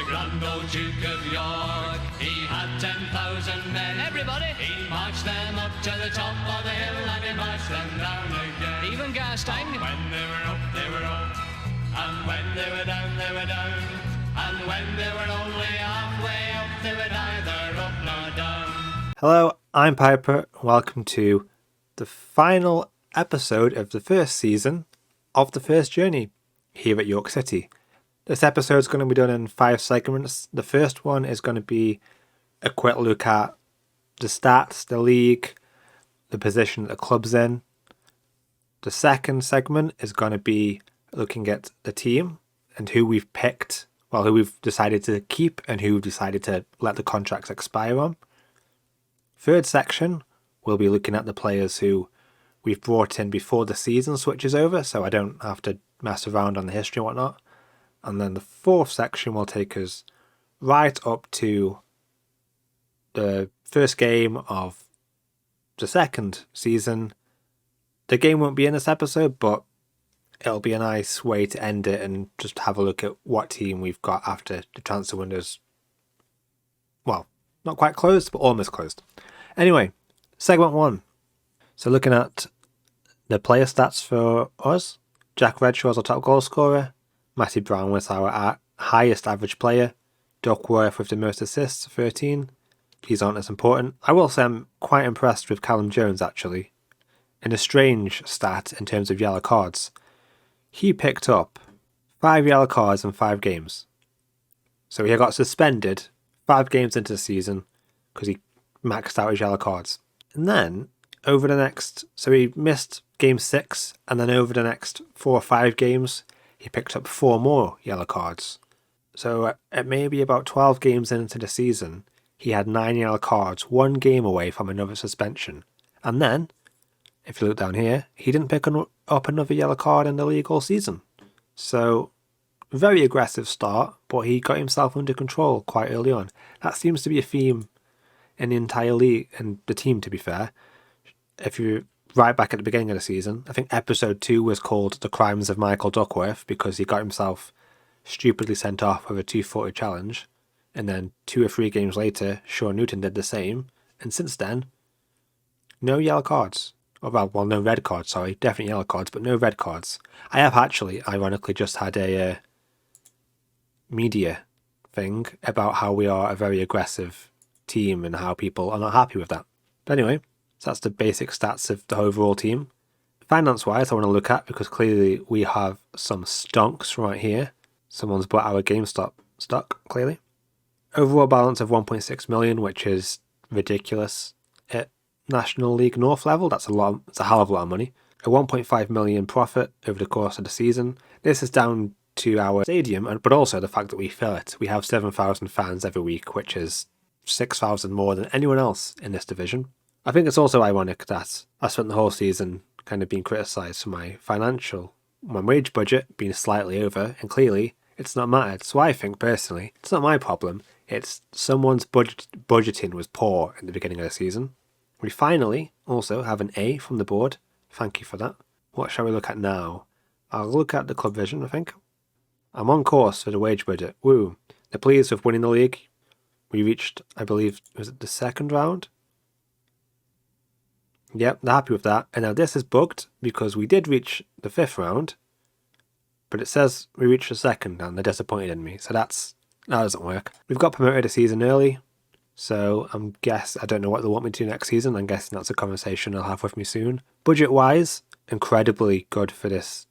grand old Duke of York, he had 10,000 men. Everybody! He marched them up to the top of the hill and he marched them down again. Even Garstein. When they were up, they were up. And when they were down, they were down. And when they were only halfway up, they were neither up nor down. Hello, I'm Piper. Welcome to the final episode of the first season of the first journey here at York City. This episode is going to be done in 5 segments. The first one is going to be a quick look at the stats, the league, the position that the club's in. The second segment is going to be looking at the team and who we've picked, well, who we've decided to keep and who we've decided to let the contracts expire on. Third section, we'll be looking at the players who we've brought in before the season switches over, so I don't have to mess around on the history and whatnot. And then the fourth section will take us right up to the first game of the second season. The game won't be in this episode, but it'll be a nice way to end it and just have a look at what team we've got after the transfer window's, well, not quite closed, but almost closed. Anyway, segment 1. So looking at the player stats for us, Jack Redshaw's our top goal scorer, Matty Brown was our highest average player, Duckworth with the most assists, 13. These aren't as important. I will say I'm quite impressed with Callum Jones actually. In a strange stat in terms of yellow cards, he picked up 5 yellow cards in 5 games. So he got suspended 5 games into the season because he maxed out his yellow cards. And then over the next, so he missed game 6, and then over the next 4 or 5 games, he picked up 4 more yellow cards. So at maybe about 12 games into the season, he had 9 yellow cards, 1 game away from another suspension. And then, if you look down here, he didn't pick up another yellow card in the league all season. So, very aggressive start, but he got himself under control quite early on. That seems to be a theme in the entire league, and the team to be fair. If you right back at the beginning of the season, I think episode 2 was called The Crimes of Michael Duckworth because he got himself stupidly sent off with a 240 challenge, and then 2 or 3 games later Sean Newton did the same, and since then no yellow cards. Well, no red cards, sorry, definitely yellow cards, but no red cards. I have actually ironically just had a media thing about how we are a very aggressive team and how people are not happy with that. But anyway, so that's the basic stats of the overall team. Finance-wise, I want to look at, because clearly we have some stonks right here. Someone's bought our GameStop stock, clearly. Overall balance of 1.6 million, which is ridiculous. At National League North level, that's a hell of a lot of money. A 1.5 million profit over the course of the season. This is down to our stadium, but also the fact that we fill it. We have 7,000 fans every week, which is 6,000 more than anyone else in this division. I think it's also ironic that I spent the whole season kind of being criticised for my wage budget being slightly over, and clearly it's not mattered. So I think personally, it's not my problem. It's someone's budgeting was poor at the beginning of the season. We finally also have an A from the board. Thank you for that. What shall we look at now? I'll look at the club vision, I think. I'm on course for the wage budget. Woo. They're pleased with winning the league. We reached, I believe, was it the 2nd round? Yep, they're happy with that. And now this is bugged because we did reach the 5th round, but it says we reached the 2nd and they're disappointed in me. So that doesn't work. We've got promoted a season early, so I don't know what they want me to do next season. I'm guessing that's a conversation I'll have with me soon. Budget-wise, incredibly good for this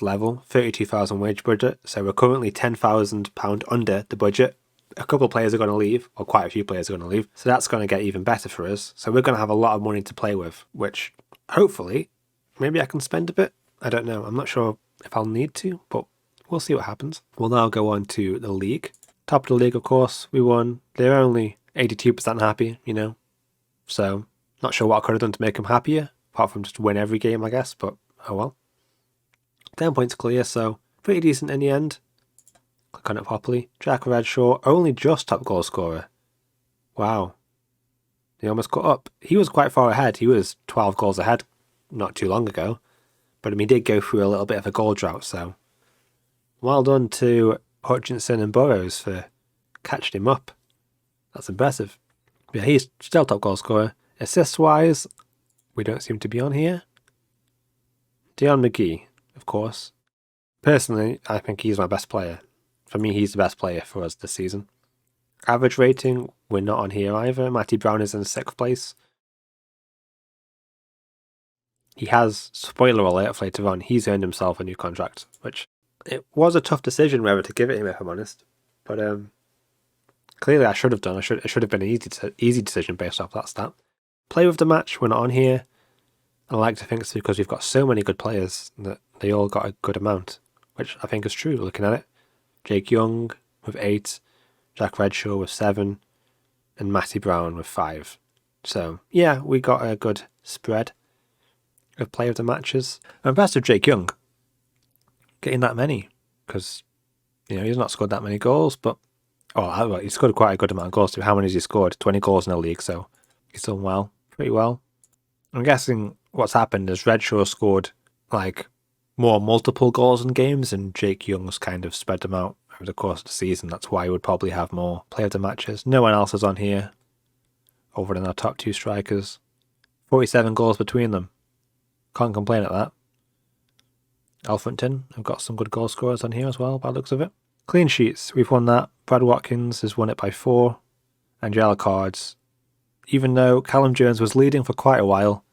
level. 32,000 wage budget. So we're currently £10,000 under the budget. A couple of players are going to leave, or quite a few players are going to leave, so that's going to get even better for us. So we're going to have a lot of money to play with, which hopefully, maybe I can spend a bit. I don't know. I'm not sure if I'll need to, but we'll see what happens. We'll now go on to the league. Top of the league, of course, we won. They're only 82% happy, so not sure what I could have done to make them happier, apart from just win every game, I guess, but oh well. 10 points clear, so pretty decent in the end. Click on it properly. Jack Redshaw, only just top goal scorer. Wow. He almost caught up. He was quite far ahead. He was 12 goals ahead not too long ago. But he did go through a little bit of a goal drought, so well done to Hutchinson and Burrows for catched him up. That's impressive. Yeah, he's still top goal scorer. Assist-wise, we don't seem to be on here. Dion McGee, of course. Personally, I think he's my best player. For me, he's the best player for us this season. Average rating, we're not on here either. Matty Brown is in 6th place. He has, spoiler alert later on, he's earned himself a new contract, which it was a tough decision whether to give it him, if I'm honest. But clearly I should have done. It should have been an easy decision based off that stat. Player of the match, we're not on here. I like to think it's because we've got so many good players that they all got a good amount, which I think is true looking at it. Jake Young with 8, Jack Redshaw with 7, and Matty Brown with 5. So yeah, we got a good spread of player of the matches. I'm impressed with Jake Young getting that many, because he's not scored that many goals, but he scored quite a good amount of goals too. How many has he scored? 20 goals in the league, so he's done pretty well. I'm guessing what's happened is Redshaw scored more multiple goals in games, and Jake Young's kind of spread them out over the course of the season. That's why he would probably have more player of the matches. No one else is on here other than our top 2 strikers. 47 goals between them. Can't complain at that. Alfrington have got some good goal scorers on here as well, by the looks of it. Clean sheets, we've won that. Brad Watkins has won it by 4. And yellow cards. Even though Callum Jones was leading for quite a while,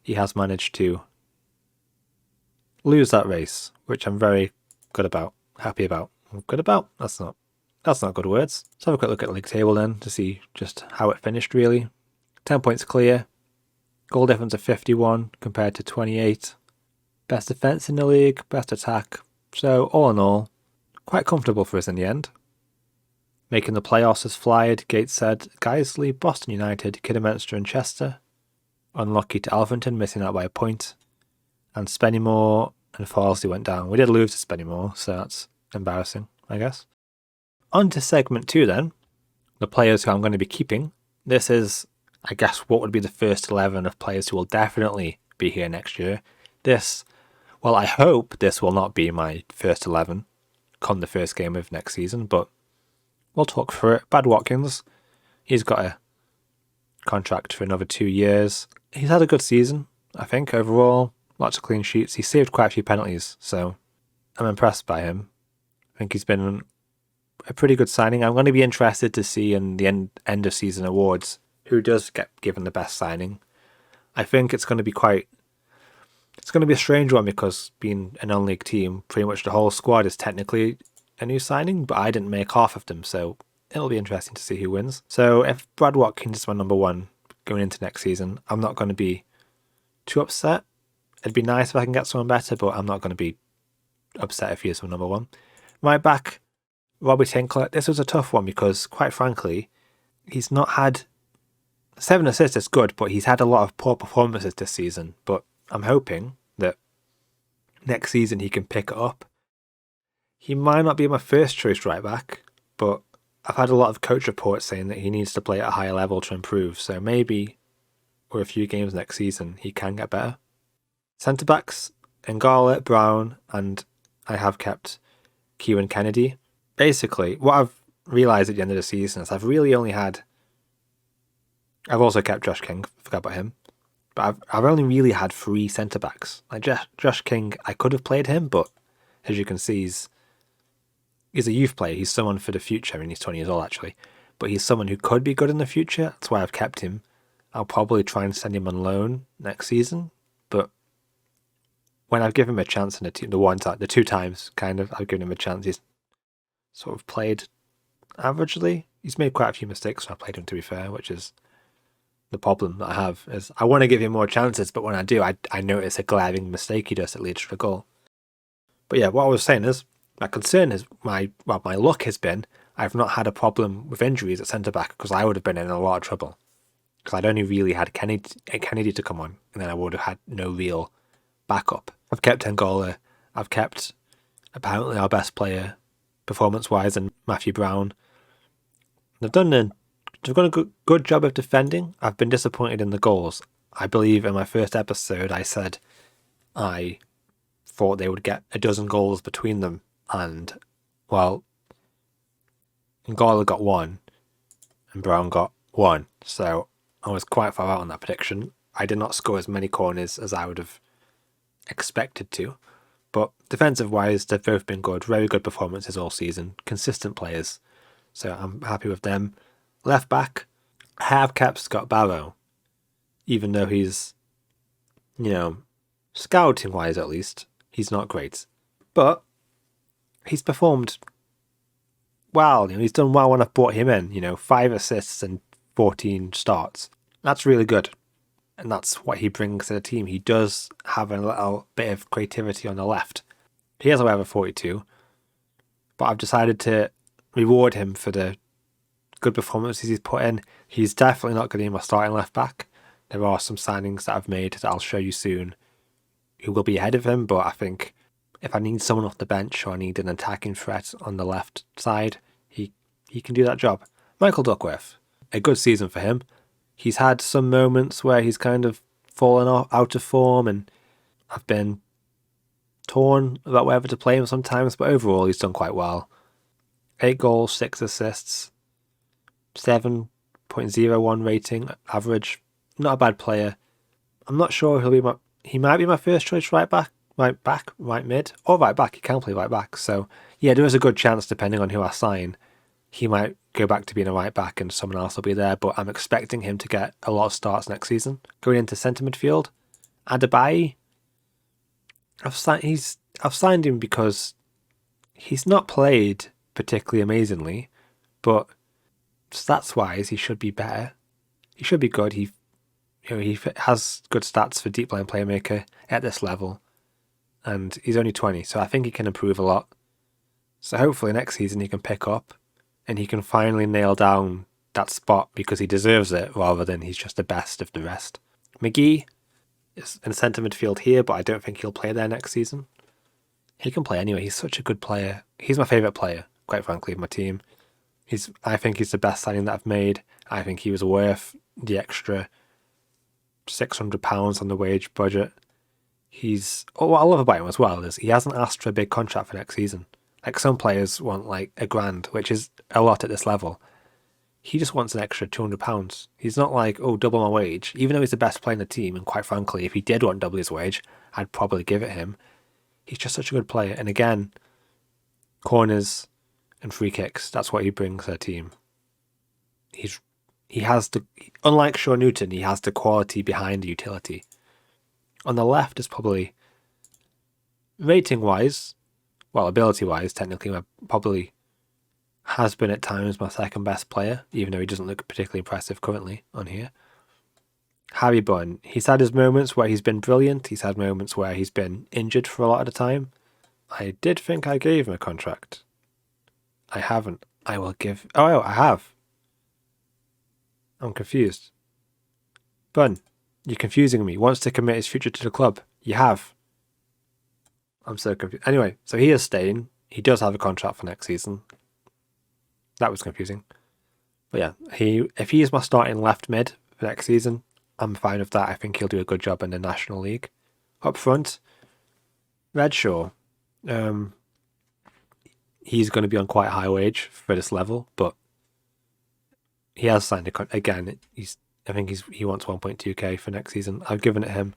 he has managed to lose that race, which I'm very happy about. Good about? That's not good words. Let's have a quick look at the league table then to see just how it finished really. 10 points clear. Goal difference of 51 compared to 28. Best defence in the league, best attack. So all in all, quite comfortable for us in the end. Making the playoffs is Flyed, Gateshead, Guiseley, Boston United, Kidderminster and Chester. Unlucky to Alfrington, missing out by a point. And Spennymoor and Farsley went down. We did lose to Spennymoor, so that's embarrassing, I guess. On to segment 2 then. The players who I'm going to be keeping. This is, I guess, what would be the first 11 of players who will definitely be here next year. I hope this will not be my first 11 come the first game of next season, but we'll talk through it. Brad Watkins, he's got a contract for another 2 years. He's had a good season, I think, overall. Lots of clean sheets. He saved quite a few penalties, so I'm impressed by him. I think he's been a pretty good signing. I'm going to be interested to see in the end of season awards who does get given the best signing. I think it's going to be a strange one because being a non-league team, pretty much the whole squad is technically a new signing, but I didn't make half of them, so it'll be interesting to see who wins. So if Brad Watkins is my number 1 going into next season, I'm not going to be too upset. It'd be nice if I can get someone better, but I'm not going to be upset if he is my number 1. Right back, Robbie Tinkler. This was a tough one because, quite frankly, he's not had 7 assists is good, but he's had a lot of poor performances this season. But I'm hoping that next season he can pick it up. He might not be my first choice right back, but I've had a lot of coach reports saying that he needs to play at a higher level to improve. So maybe for a few games next season he can get better. Centre backs, Ngala, Brown, and I have kept Kieran Kennedy. Basically, what I've realised at the end of the season is I've also kept Josh King, forgot about him. But I've only really had 3 centre backs. Like Josh King, I could have played him, but as you can see, he's a youth player. He's someone for the future. I mean, he's 20 years old actually, but he's someone who could be good in the future. That's why I've kept him. I'll probably try and send him on loan next season, but when I've given him a chance in the 2 times, I've given him a chance, he's sort of played averagely. He's made quite a few mistakes when I played him, to be fair, which is the problem that I have. Is I want to give him more chances, but when I do, I notice a glaring mistake he does that leads to a goal. But yeah, what I was saying is, my concern is, my luck has been, I've not had a problem with injuries at centre-back, because I would have been in a lot of trouble. Because I'd only really had Kennedy to come on, and then I would have had no real backup. I've kept Ngala. I've kept apparently our best player performance-wise, and Matthew Brown. They've done a good job of defending. I've been disappointed in the goals. I believe in my first episode I said I thought they would get a dozen goals between them, and well, N'Gala got 1 and Brown got 1. So I was quite far out on that prediction. I did not score as many corners as I would have expected to. But defensive-wise, they've both been good. Very good performances all season. Consistent players. So I'm happy with them. Left back, I have kept Scott Barrow. Even though he's, scouting-wise at least, he's not great. But he's performed well. He's done well when I've brought him in. 5 assists and 14 starts. That's really good. And that's what he brings to the team. He does have a little bit of creativity on the left. He has, however, 42. But I've decided to reward him for the good performances he's put in. He's definitely not going to be my starting left back. There are some signings that I've made that I'll show you soon who will be ahead of him. But I think if I need someone off the bench or I need an attacking threat on the left side, he can do that job. Michael Duckworth. A good season for him. He's had some moments where he's kind of fallen out of form and I've been torn about whether to play him sometimes, but overall he's done quite well. 8 goals, 6 assists, 7.01 rating, average. Not a bad player. I'm not sure he might be my first choice right mid, or right back. He can play right back. So yeah, there is a good chance, depending on who I sign, he might go back to being a right back and someone else will be there, but I'm expecting him to get a lot of starts next season. Going into centre midfield, Adebayi, I've signed him because he's not played particularly amazingly, but stats-wise, he should be better. He should be good. He has good stats for deep line playmaker at this level, and he's only 20, so I think he can improve a lot. So hopefully next season he can pick up and he can finally nail down that spot because he deserves it rather than he's just the best of the rest. McGee is in centre midfield here, but I don't think he'll play there next season. He can play anyway. He's such a good player. He's my favourite player, quite frankly, of my team. I think he's the best signing that I've made. I think he was worth the extra £600 on the wage budget. What I love about him as well is he hasn't asked for a big contract for next season. Like some players want like £1,000, which is a lot at this level. He just wants an extra £200. He's not like, double my wage. Even though he's the best player in the team, and quite frankly, if he did want double his wage, I'd probably give it him. He's just such a good player. And again, corners and free kicks, that's what he brings to the team. He has unlike Shaw Newton, he has the quality behind the utility. On the left is probably, rating-wise, ability-wise, technically, probably has been at times my second best player, even though he doesn't look particularly impressive currently on here. Harry Bunn, he's had his moments where he's been brilliant. He's had moments where he's been injured for a lot of the time. I did think I gave him a contract. I haven't. I have. I'm confused. Bunn, you're confusing me. Wants to commit his future to the club. You have. I'm so confused. Anyway, so he is staying. He does have a contract for next season. That was confusing. But yeah, if he is my starting left mid for next season, I'm fine with that. I think he'll do a good job in the National League. Up front, Redshaw. He's going to be on quite a high wage for this level, but he has signed again. I think he wants 1.2k for next season. I've given it him.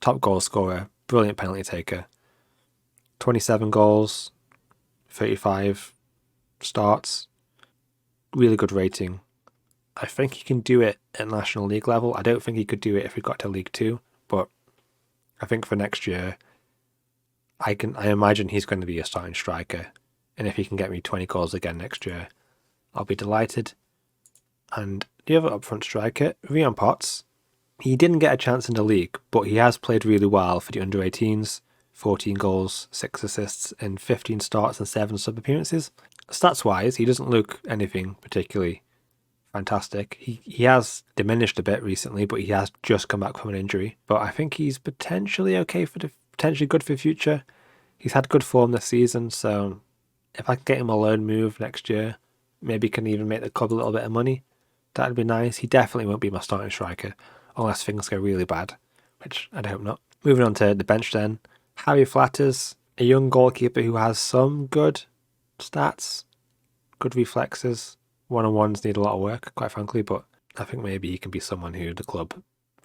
Top goal scorer, brilliant penalty taker. 27 goals, 35 starts, really good rating. I think he can do it at National League level. I don't think he could do it if we got to League 2, but I think for next year, I imagine he's going to be a starting striker. And if he can get me 20 goals again next year, I'll be delighted. And the other upfront striker, Rian Potts, he didn't get a chance in the league, but he has played really well for the under-18s. 14 goals, 6 assists in 15 starts and 7 sub-appearances. Stats-wise, he doesn't look anything particularly fantastic. He has diminished a bit recently, but he has just come back from an injury. But I think he's potentially potentially good for the future. He's had good form this season, so if I can get him a loan move next year, maybe can even make the club a little bit of money, that'd be nice. He definitely won't be my starting striker unless things go really bad, which I'd hope not. Moving on to the bench then. Harry Flatters, a young goalkeeper who has some good stats, good reflexes. One-on-ones need a lot of work, quite frankly, but I think maybe he can be someone who the club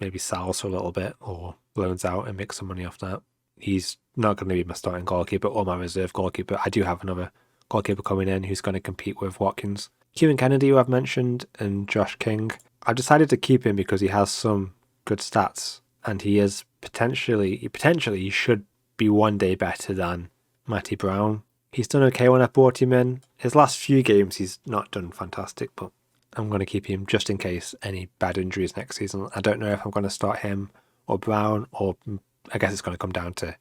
maybe sells for a little bit or loans out and makes some money off that. He's not going to be my starting goalkeeper or my reserve goalkeeper. I do have another goalkeeper coming in who's going to compete with Watkins. Kieran Kennedy, who I've mentioned, and Josh King. I've decided to keep him because he has some good stats and he is potentially he should be one day better than Matty Brown. He's done okay when I brought him in. His last few games he's not done fantastic, but I'm going to keep him just in case any bad injuries next season. I don't know if I'm going to start him or Brown, or I guess it's going to come down to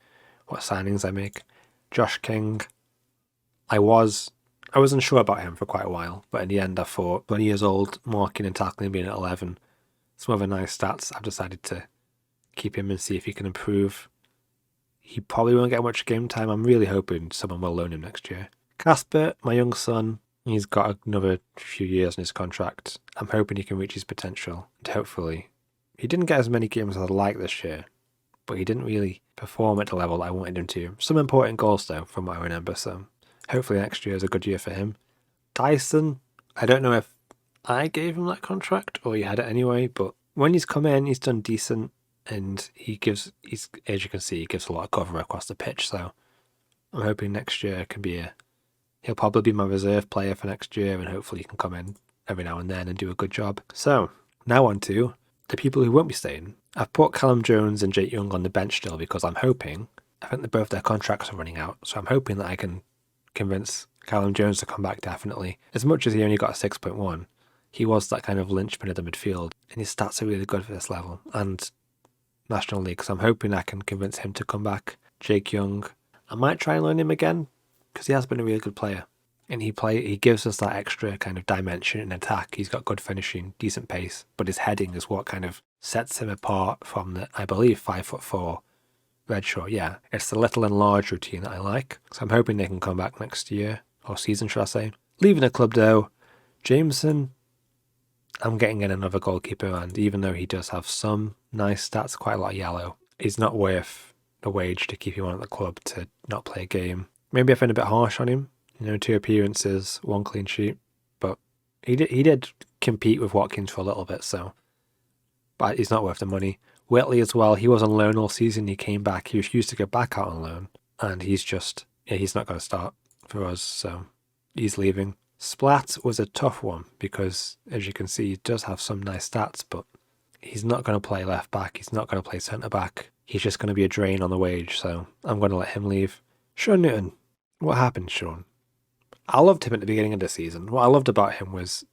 what signings I make. Josh King, I wasn't sure about him for quite a while, but in the end I thought 20 years old, marking and tackling being at 11, some other nice stats. I've decided to keep him and see if he can improve. He probably won't get much game time. I'm really hoping someone will loan him next year. Casper, my young son, he's got another few years in his contract. I'm hoping he can reach his potential, and hopefully. He didn't get as many games as I'd like this year, but he didn't really perform at the level I wanted him to. Some important goals though, from what I remember, so hopefully next year is a good year for him. Dyson, I don't know if I gave him that contract or he had it anyway, but when he's come in, he's done decent, and as you can see, he gives a lot of cover across the pitch, so I'm hoping next year can be he'll probably be my reserve player for next year, and hopefully he can come in every now and then and do a good job. So, now on to the people who won't be staying. I've put Callum Jones and Jake Young on the bench still because I think that both their contracts are running out, so I'm hoping that I can convince Callum Jones to come back definitely. As much as he only got a 6.1, he was that kind of linchpin of the midfield, and his stats are really good for this level and National League, so I'm hoping I can convince him to come back. Jake Young, I might try and learn him again because he has been a really good player, and he gives us that extra kind of dimension in attack. He's got good finishing, decent pace, but his heading is what kind of sets him apart from the, I believe, 5'4" Redshaw. Yeah, it's the little and large routine that I like, so I'm hoping they can come back next year, or season should I say. Leaving the club though, Jameson, I'm getting in another goalkeeper, and even though he does have some nice stats, quite a lot of yellow, he's not worth the wage to keep him on at the club to not play a game. Maybe I've been a bit harsh on him, 2 appearances, 1 clean sheet, but he did compete with Watkins for a little bit, so, but he's not worth the money. Whitley as well, he was on loan all season, he came back, he refused to go back out on loan, and he's not going to start for us, so he's leaving. Splat was a tough one because, as you can see, he does have some nice stats, but he's not going to play left back, he's not going to play centre back, he's just going to be a drain on the wage, so I'm going to let him leave. Sean Newton, what happened, Sean? I loved him at the beginning of the season. What I loved about him was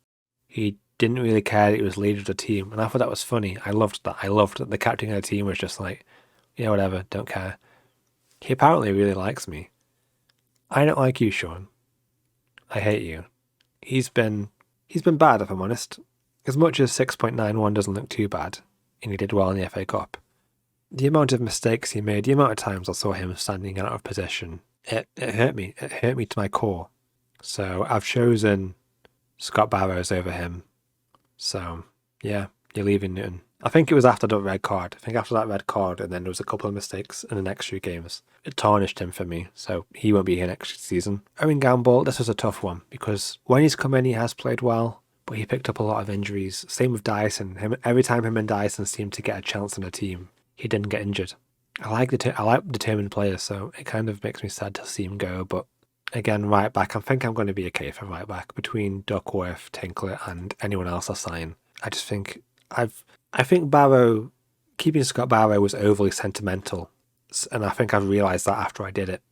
he didn't really care that he was leader of the team, and I thought that was funny. I loved that. I loved that the captain of the team was just like, yeah, whatever, don't care. He apparently really likes me. I don't like you, Sean. I hate you. He's been bad, if I'm honest. As much as 6.91 doesn't look too bad, and he did well in the FA Cup, the amount of mistakes he made, the amount of times I saw him standing out of position, it hurt me. It hurt me to my core. So I've chosen Scott Barrows over him. So, yeah, you're leaving Newton. I think it was after the red card. I think after that red card, and then there was a couple of mistakes in the next few games. It tarnished him for me, so he won't be here next season. Owen Gamble, this was a tough one, because when he's come in, he has played well, but he picked up a lot of injuries. Same with Dyson. Every time him and Dyson seemed to get a chance in a team, he didn't get injured. I like determined players, so it kind of makes me sad to see him go, but again, right back, I think I'm going to be okay for right back. Between Duckworth, Tinkler, and anyone else I sign, I just think I think keeping Scott Barrow was overly sentimental, and I think I've realised that after I did it.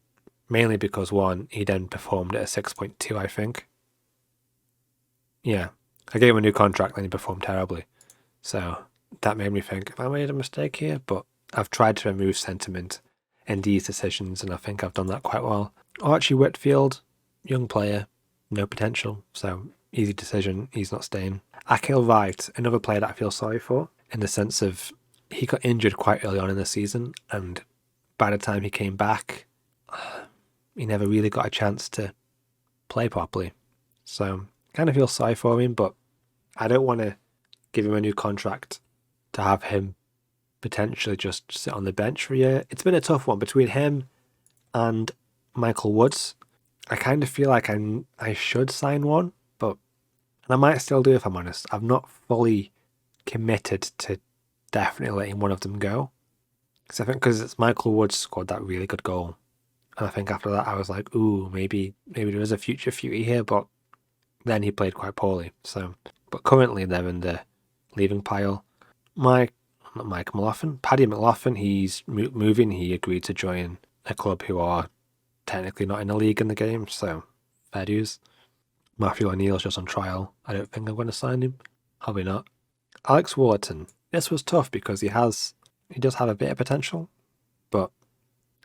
Mainly because, one, he then performed at a 6.2, I think. Yeah, I gave him a new contract, then he performed terribly. So that made me think, have I made a mistake here? But I've tried to remove sentiment in these decisions, and I think I've done that quite well. Archie Whitfield, young player, no potential, so easy decision, he's not staying. Akil Wright, another player that I feel sorry for, in the sense of he got injured quite early on in the season, and by the time he came back, he never really got a chance to play properly. So, kind of feel sorry for him, but I don't want to give him a new contract to have him potentially just sit on the bench for a year. It's been a tough one between him and Michael Woods. I kind of feel like I should sign one, but and I might still do if I'm honest. I've not fully committed to definitely letting one of them go. Because I think because it's Michael Wood scored that really good goal. And I think after that I was like, ooh, maybe there is a future here, but then he played quite poorly. So, but currently they're in the leaving pile. Paddy McLaughlin, he's moving. He agreed to join a club who are technically not in the league in the game, so fair dues. Matthew O'Neill's just on trial. I don't think I'm going to sign him. Probably not. Alex Wallerton. This was tough because he does have a bit of potential, but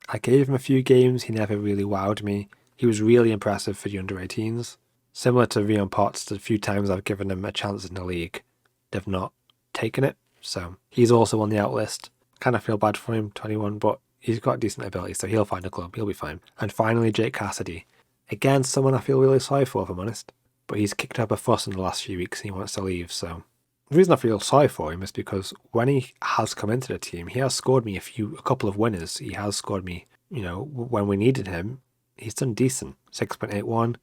I gave him a few games. He never really wowed me. He was really impressive for the under-18s. Similar to Rion Potts, the few times I've given him a chance in the league, they've not taken it. So he's also on the out list. Kind of feel bad for him, 21, but he's got decent ability, so he'll find a club. He'll be fine. And finally, Jake Cassidy. Again, someone I feel really sorry for, if I'm honest. But he's kicked up a fuss in the last few weeks and he wants to leave, so... The reason I feel sorry for him is because when he has come into the team, he has scored me a couple of winners. He has scored me, when we needed him, he's done decent. 6.81,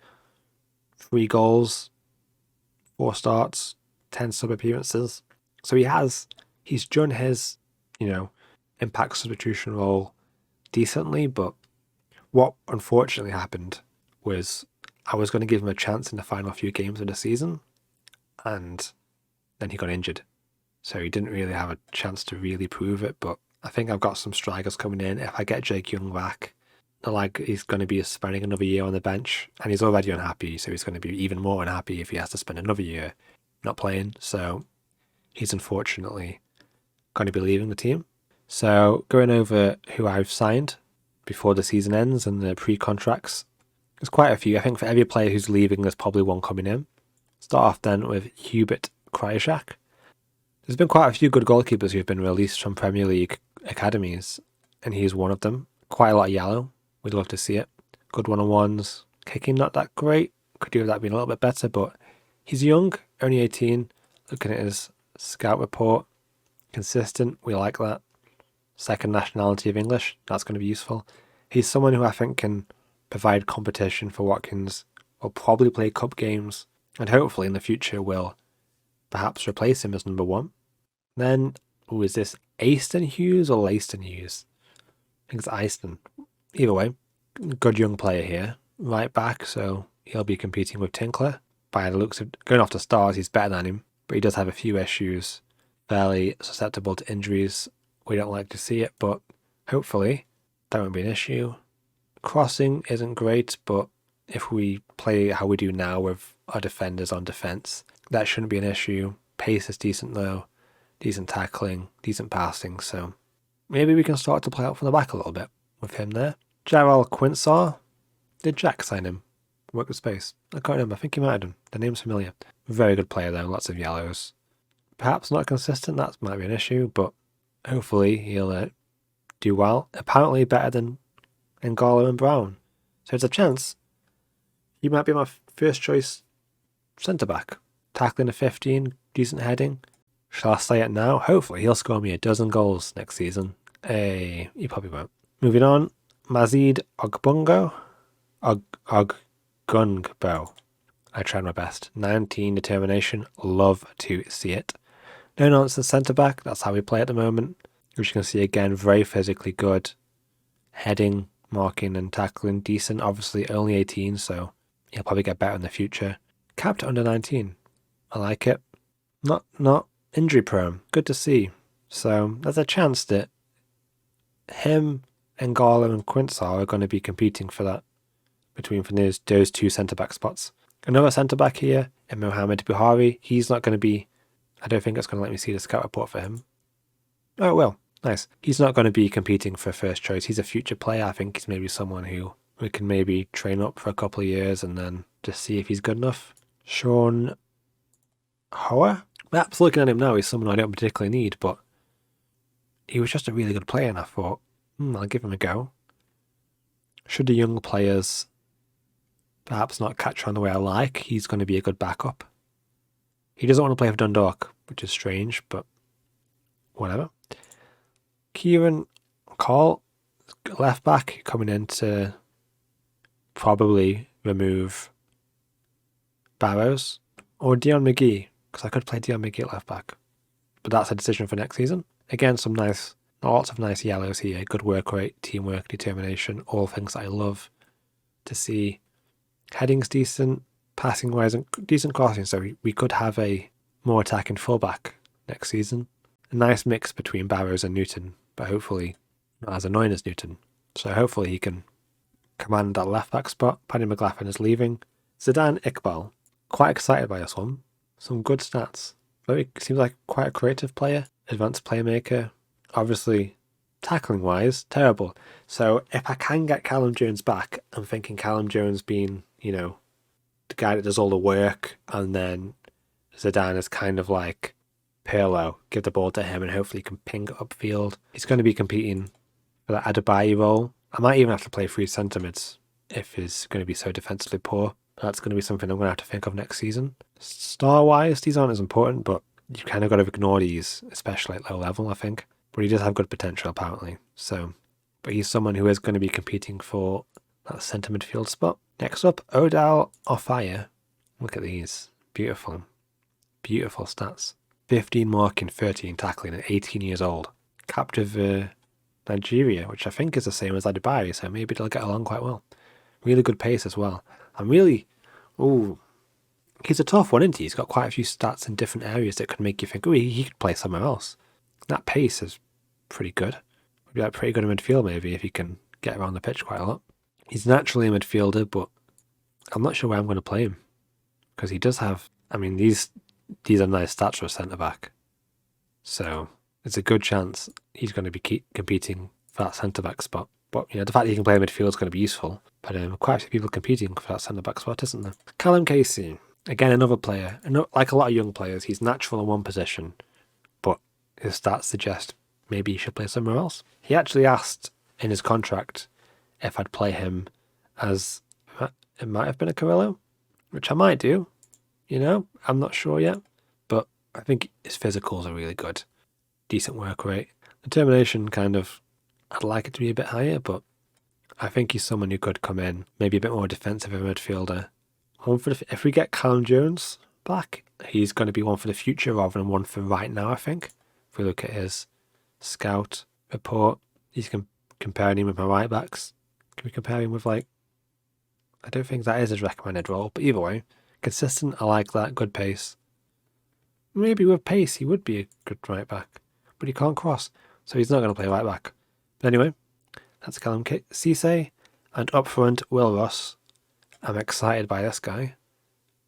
3 goals, 4 starts, 10 sub appearances. So he's done his, impact substitution role decently, but what unfortunately happened was I was going to give him a chance in the final few games of the season, and then he got injured. So he didn't really have a chance to really prove it, but I think I've got some strikers coming in. If I get Jake Young back, he's going to be spending another year on the bench, and he's already unhappy, so he's going to be even more unhappy if he has to spend another year not playing. So he's unfortunately going to be leaving the team. So going over who I've signed before the season ends and the pre-contracts, there's quite a few. I think for every player who's leaving, there's probably one coming in. Start off then with Hubert Krychak. There's been quite a few good goalkeepers who've been released from Premier League academies, and he's one of them. Quite a lot of yellow. We'd love to see it. Good one-on-ones. Kicking not that great. Could do with that being a little bit better, but he's young, only 18. Looking at his scout report, consistent. We like that. Second nationality of English. That's going to be useful. He's someone who I think can provide competition for Watkins. Will probably play cup games, and hopefully in the future will perhaps replace him as number 1. Then, is this Aston Hughes or Leiston Hughes? I think it's Aston. Either way, good young player here. Right back, so he'll be competing with Tinkler. By the looks of going off the stars, he's better than him, but he does have a few issues. Fairly susceptible to injuries. We don't like to see it, but hopefully that won't be an issue. Crossing isn't great, but if we play how we do now with our defenders on defence, that shouldn't be an issue. Pace is decent though. Decent tackling, decent passing, so maybe we can start to play out from the back a little bit with him there. Jarrell Quincer. Did Jack sign him? Work with space. I can't remember. I think he might have done. The name's familiar. Very good player though, lots of yellows. Perhaps not consistent, that might be an issue, but hopefully he'll do well. Apparently better than N'Golo and Brown. So there's a chance he might be my first choice centre-back. Tackling a 15, decent heading. Shall I say it now? Hopefully he'll score me a dozen goals next season. He probably won't. Moving on, Mazid Ogbungo. Ogungbo. I tried my best. 19 determination. Love to see it. No nonsense centre-back. That's how we play at the moment. Which you can see again, very physically good. Heading, marking and tackling decent. Obviously only 18, so he'll probably get better in the future. Capped under 19. I like it. Not injury prone. Good to see. So there's a chance that him, N'Golo and Quincer are going to be competing for that between those 2 centre-back spots. Another centre-back here in Mohamed Buhari. He's not going to be... I don't think it's going to let me see the scout report for him. Oh, it will. Nice. He's not going to be competing for first choice. He's a future player. I think he's maybe someone who we can maybe train up for a couple of years and then just see if he's good enough. Sean Hoa? Perhaps looking at him now, he's someone I don't particularly need, but he was just a really good player and I thought, I'll give him a go. Should the young players perhaps not catch on the way I like, he's going to be a good backup. He doesn't want to play for Dundalk, which is strange, but whatever. Kieran Call, left back, coming in to probably remove Barrows or Dion McGee, because I could play Dion McGee at left back. But that's a decision for next season. Again, lots of nice yellows here. Good work rate, teamwork, determination, all things I love to see. Heading's decent, passing wise, and decent crossing. So we could have a more attacking fullback next season. A nice mix between Barrows and Newton, but hopefully not as annoying as Newton. So hopefully he can command that left back spot. Paddy McLaughlin is leaving. Zidane Iqbal, quite excited by this one. Some good stats. Seems like quite a creative player, advanced playmaker. Obviously, tackling wise, terrible. So if I can get Callum Jones back, I'm thinking Callum Jones being, the guy that does all the work, and then Zidane is kind of like Pirlo, give the ball to him and hopefully he can ping it upfield. He's going to be competing for that Adebayo role. I might even have to play 3 centre mids if he's going to be so defensively poor. That's going to be something I'm going to have to think of next season. Star-wise, these aren't as important, but you kind of got to ignore these, especially at low level, I think. But he does have good potential, apparently. But he's someone who is going to be competing for that centre midfield spot. Next up, Odal Ofaya. Look at these. Beautiful. Beautiful stats. 15 marking, 13 tackling at 18 years old. Captive Nigeria, which I think is the same as Adebayo, so maybe they'll get along quite well. Really good pace as well. He's a tough one, isn't he? He's got quite a few stats in different areas that could make you think, he could play somewhere else. That pace is pretty good. Would be pretty good in midfield maybe if he can get around the pitch quite a lot. He's naturally a midfielder, but I'm not sure where I'm going to play him. Because he does have, these are nice stats for a centre-back. So it's a good chance he's going to be competing for that centre-back spot. But, the fact that he can play midfield is going to be useful. But quite a few people competing for that centre-back spot, isn't there? Callum Casey, again, another player. Like a lot of young players, he's natural in one position. But his stats suggest maybe he should play somewhere else. He actually asked in his contract if I'd play him as, it might have been a Carrillo, which I might do. I'm not sure yet. But I think his physicals are really good. Decent work rate. Determination I'd like it to be a bit higher, but I think he's someone who could come in, maybe a bit more defensive of a midfielder. If we get Callum Jones back, he's going to be one for the future rather than one for right now, I think. If we look at his scout report, he's comparing him with my right backs. Can we compare him with, I don't think that is his recommended role, but either way, consistent, I like that, good pace. Maybe with pace, he would be a good right back, but he can't cross, so he's not going to play right back. But anyway, that's Callum Cisse, and up front, Will Ross. I'm excited by this guy.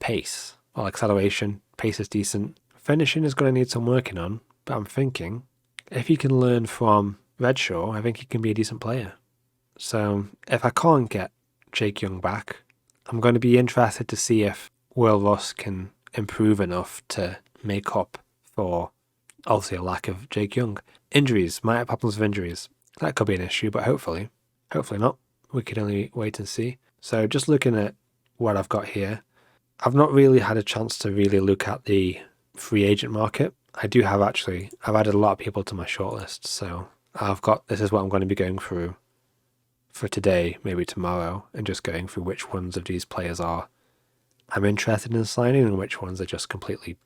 Pace, acceleration, pace is decent. Finishing is going to need some working on, but I'm thinking if he can learn from Redshaw, I think he can be a decent player. So if I can't get Jake Young back, I'm going to be interested to see if Will Ross can improve enough to make up for obviously a lack of Jake Young. Injuries, might have problems with injuries. That could be an issue, but hopefully not. We can only wait and see. So just looking at what I've got here, I've not really had a chance to really look at the free agent market. I've added a lot of people to my shortlist, so this is what I'm going to be going through for today, maybe tomorrow, and just going through which ones of these players I'm interested in signing and which ones are just completely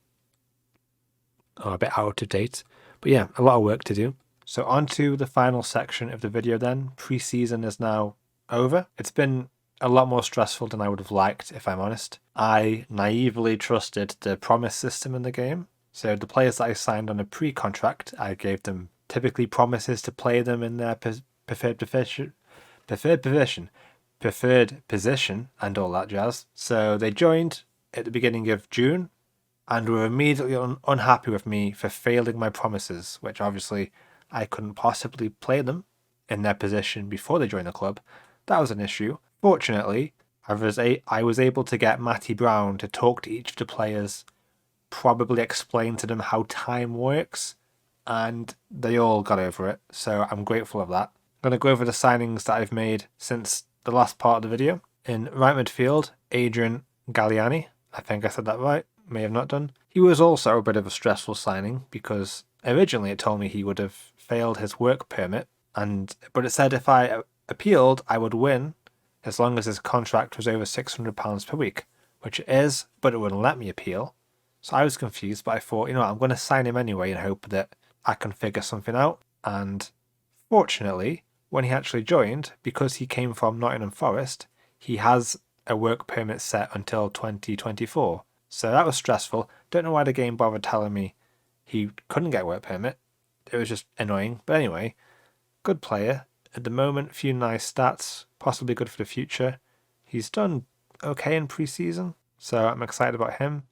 a bit out of date. But yeah, a lot of work to do. So on to the final section of the video then. Pre-season is now over. It's been a lot more stressful than I would have liked, if I'm honest. I naively trusted the promise system in the game. So the players that I signed on a pre-contract, I gave them typically promises to play them in their preferred position and all that jazz. So they joined at the beginning of June and were immediately unhappy with me for failing my promises, which obviously I couldn't possibly play them in their position before they joined the club. That was an issue. Fortunately, I was able to get Matty Brown to talk to each of the players, probably explain to them how time works, and they all got over it, so I'm grateful of that. I'm going to go over the signings that I've made since the last part of the video. In right midfield, Adrian Galliani. I think I said that right, may have not done. He was also a bit of a stressful signing because originally it told me he would have failed his work permit, but it said if I appealed, I would win as long as his contract was over £600 per week, which it is, but it wouldn't let me appeal. So I was confused, but I thought, I'm going to sign him anyway and hope that I can figure something out. And fortunately, when he actually joined, because he came from Nottingham Forest, he has a work permit set until 2024. So that was stressful. Don't know why the game bothered telling me he couldn't get a work permit. It was just annoying. But anyway, good player. At the moment, few nice stats, possibly good for the future. He's done okay in preseason, so I'm excited about him.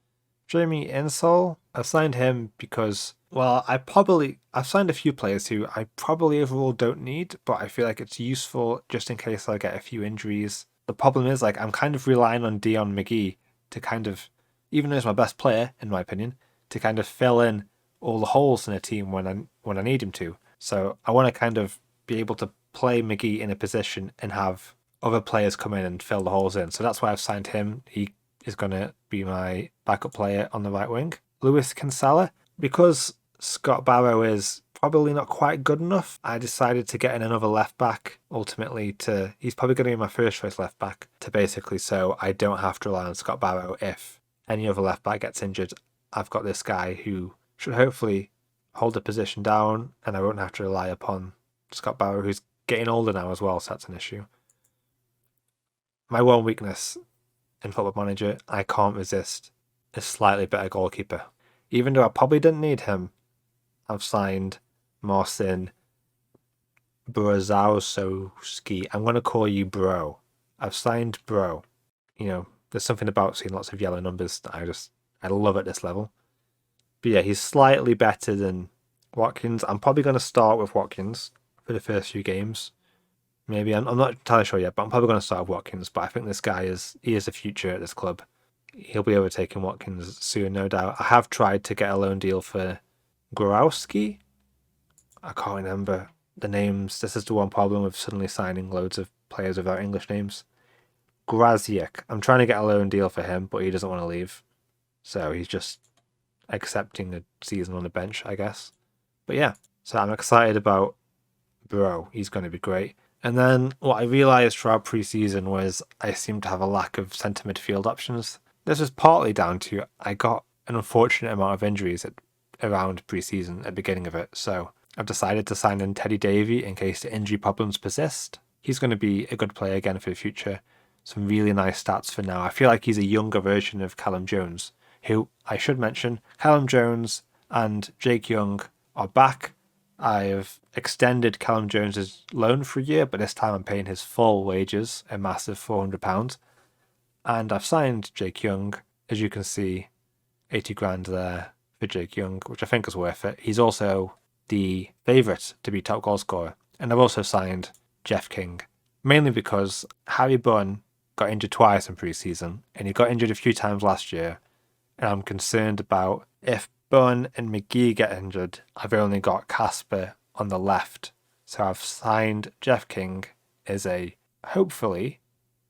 Jamie Insole, I've signed him because, well, I've signed a few players who I probably overall don't need, but I feel like it's useful just in case I get a few injuries. The problem is, I'm kind of relying on Dion McGee to kind of, even though he's my best player, in my opinion, to kind of fill in all the holes in a team when I need him to. So I want to kind of be able to play McGee in a position and have other players come in and fill the holes in. So that's why I've signed him. He is going to be my backup player on the right wing. Lewis Kinsella, because Scott Barrow is probably not quite good enough, I decided to get in another left back ultimately he's probably going to be my first choice left back so I don't have to rely on Scott Barrow if any other left back gets injured. I've got this guy who should hopefully hold the position down and I won't have to rely upon Scott Barrow, who's getting older now as well, so that's an issue. My one weakness in Football Manager, I can't resist a slightly better goalkeeper. Even though I probably didn't need him, I've signed Marcin Brzezowski. I'm going to call you Bro. I've signed Bro. There's something about seeing lots of yellow numbers that I love at this level. But yeah, he's slightly better than Watkins. I'm probably going to start with Watkins for the first few games. Maybe, I'm not entirely sure yet, but I'm probably going to start with Watkins. But I think this guy is the future at this club. He'll be overtaking Watkins soon, no doubt. I have tried to get a loan deal for Gorowski. I can't remember the names. This is the one problem with suddenly signing loads of players without English names. Graziek. I'm trying to get a loan deal for him, but he doesn't want to leave. So he's just accepting a season on the bench, I guess. But yeah, so I'm excited about Bro. He's going to be great. And then what I realised throughout pre-season was I seem to have a lack of centre midfield options. This was partly down to I got an unfortunate amount of injuries around pre-season at the beginning of it. So I've decided to sign in Teddy Davey in case the injury problems persist. He's going to be a good player again for the future. Some really nice stats for now. I feel like he's a younger version of Callum Jones, who I should mention, Callum Jones and Jake Young are back. I've extended Callum Jones's loan for a year, but this time I'm paying his full wages, a massive £400. And I've signed Jake Young, as you can see, 80 grand there for Jake Young, which I think is worth it. He's also the favourite to be top goal scorer. And I've also signed Jeff King, mainly because Harry Bunn got injured twice in pre-season, and he got injured a few times last year. And I'm concerned about if Bunn and McGee get injured, I've only got Casper on the left. So I've signed Jeff King as hopefully,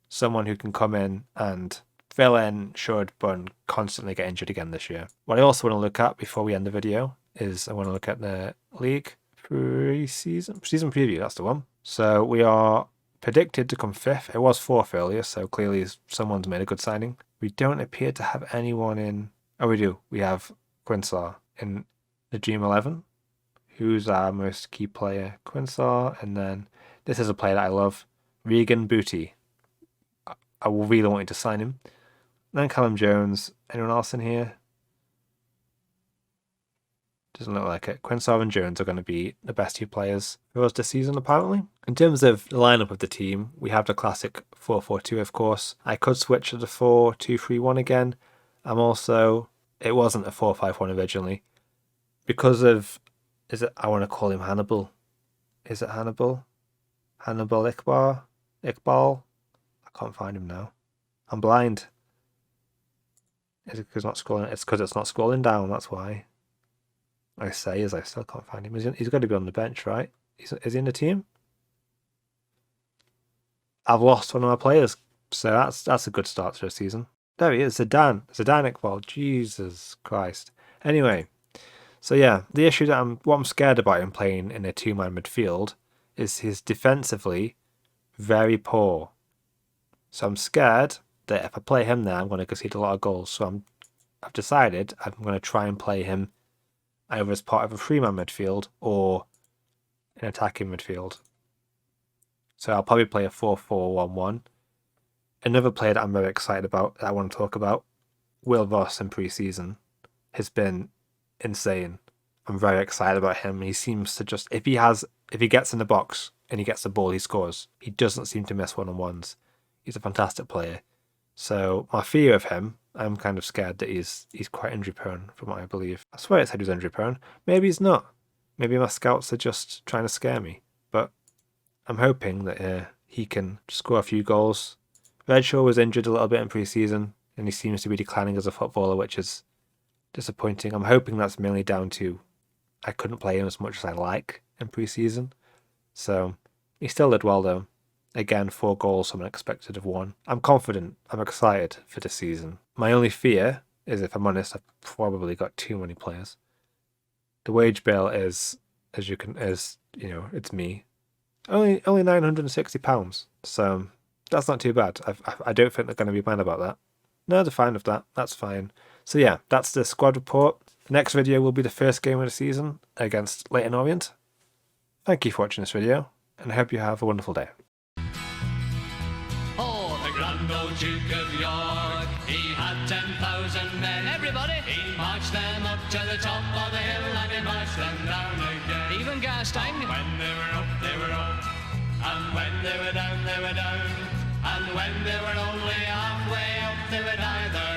someone who can come in and fill in should Bunn constantly get injured again this year. What I also want to look at before we end the video is I want to look at the league season preview, that's the one. So we are predicted to come fifth. It was fourth earlier, so clearly someone's made a good signing. We don't appear to have anyone in... Oh, we do. We have Quinsar in the Ep.11, who's our most key player. Quinsar, and then this is a player that I love, Regan Booty. I really wanted to sign him. And then Callum Jones. Anyone else in here? Doesn't look like it. Quinsar and Jones are going to be the best two players for us this season, apparently. In terms of the lineup of the team, we have the classic 4-4-2, of course. I could switch to the 4-2-3-1 again. It wasn't a 4-5-1 originally. Because of... I want to call him Hannibal. Is it Hannibal? Hannibal Iqbal? I can't find him now. I'm blind. Is it because it's because it's not scrolling down, that's why. I still can't find him. He's got to be on the bench, right? Is he in the team? I've lost one of my players, so that's a good start to the season. There he is, Zidane Iqbal. Jesus Christ. Anyway, so yeah, the issue what I'm scared about him playing in a two-man midfield is his defensively very poor. So I'm scared that if I play him there, I'm going to concede a lot of goals. So I've decided I'm going to try and play him either as part of a 3-man midfield or an attacking midfield. So I'll probably play a 4-4-1-1. Another player that I'm very excited about, that I want to talk about, Will Ross in pre-season, has been insane. I'm very excited about him. He seems to just, if he gets in the box and he gets the ball, he scores. He doesn't seem to miss one-on-ones. He's a fantastic player. So my fear of him, I'm kind of scared that he's quite injury prone from what I believe. I swear it said he was injury prone. Maybe he's not. Maybe my scouts are just trying to scare me. But I'm hoping that he can score a few goals. Redshaw was injured a little bit in pre-season and he seems to be declining as a footballer, which is disappointing. I'm hoping that's mainly down to I couldn't play him as much as I like in pre-season. So he still did well though. Again, 4 goals, I'm expected of 1. I'm confident. I'm excited for this season. My only fear is, if I'm honest, I've probably got too many players. The wage bill is, it's me. Only £960. So that's not too bad. I don't think they're going to be mad about that. No, they're fine with that. That's fine. So yeah, that's the squad report. The next video will be the first game of the season against Leyton Orient. Thank you for watching this video, and I hope you have a wonderful day. Oh, the grand old Duke of York, he had 10,000 men. Everybody! He marched them up to the top of the hill and he marched them down again. Even Gastein. When they were up, they were up. And when they were down, they were down. And when they were only halfway up, they would either